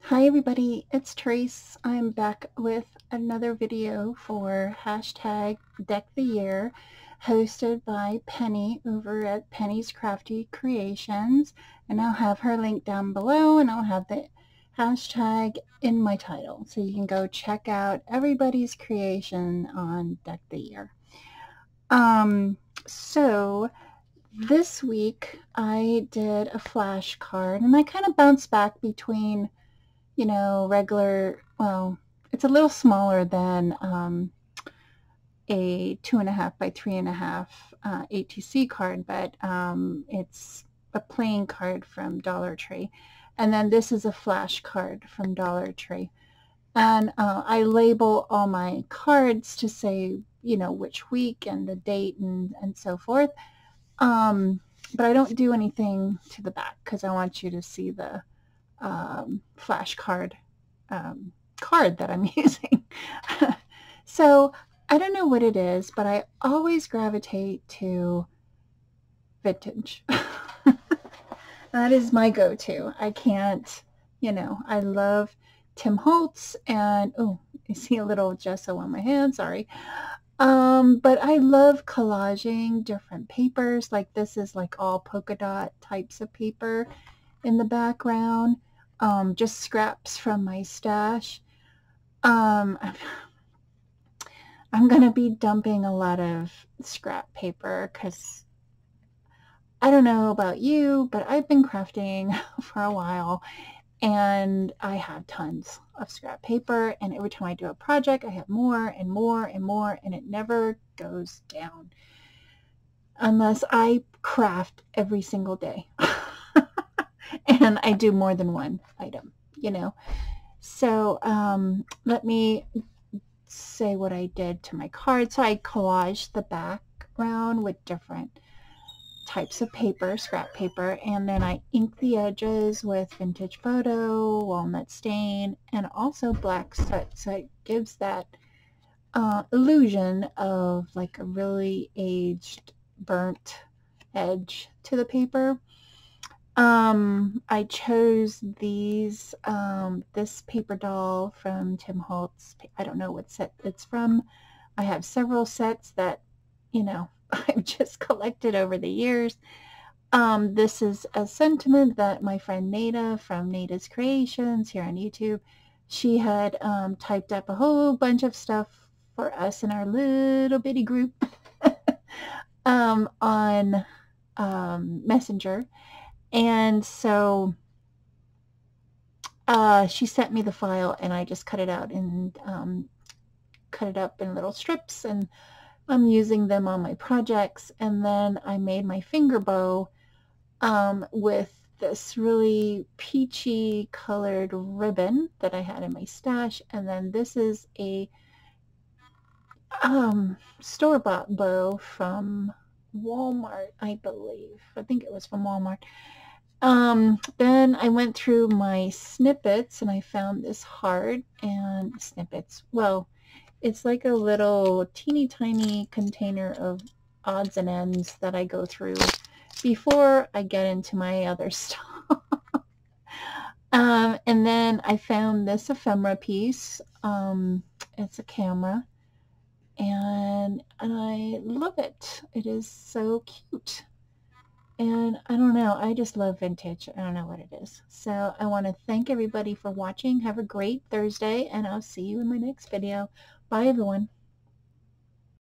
Hi everybody, it's Trace. I'm back with another video for hashtag Deck the Year, hosted by Penny over at Penny's Crafty Creations. And I'll have her link down below, and I'll have the hashtag in my title. So you can go check out everybody's creation on Deck the Year. So this week I did a flashcard, and I kind of bounced back between regular, well, it's a little smaller than a 2.5 by 3.5 ATC card, but it's a plain card from Dollar Tree. And then this is a flash card from Dollar Tree. And I label all my cards to say, which week and the date and so forth. But I don't do anything to the back because I want you to see the flashcard card that I'm using. So I don't know what it is, but I always gravitate to vintage. That is my go-to. I can't, I love Tim Holtz, and oh, I see a little gesso on my hand, sorry. But I love collaging different papers. Like this is like all polka dot types of paper in the background. Just scraps from my stash. Um, I'm going to be dumping a lot of scrap paper because I don't know about you, but I've been crafting for a while and I have tons of scrap paper, and every time I do a project I have more and more and more, and it never goes down unless I craft every single day. And I do more than one item. So let me say what I did to my card. So I collaged the background with different types of paper, scrap paper, and then I inked the edges with vintage photo, walnut stain, and also black soot. So it gives that illusion of like a really aged, burnt edge to the paper. I chose this paper doll from Tim Holtz. I don't know what set it's from. I have several sets that, I've just collected over the years. This is a sentiment that my friend Nada from Nada's Creations here on YouTube, she had typed up a whole bunch of stuff for us in our little bitty group on Messenger. And so she sent me the file, and I just cut it out and cut it up in little strips, and I'm using them on my projects. And then I made my finger bow with this really peachy colored ribbon that I had in my stash. And then this is a store-bought bow from Walmart, I believe. I think it was from Walmart. Then I went through my snippets and I found this heart and snippets. Well, it's like a little teeny tiny container of odds and ends that I go through before I get into my other stuff. And then I found this ephemera piece. It's a camera, and I love it. It is so cute. And I don't know, I just love vintage. I don't know what it is. So I want to thank everybody for watching. Have a great Thursday, and I'll see you in my next video. Bye, everyone.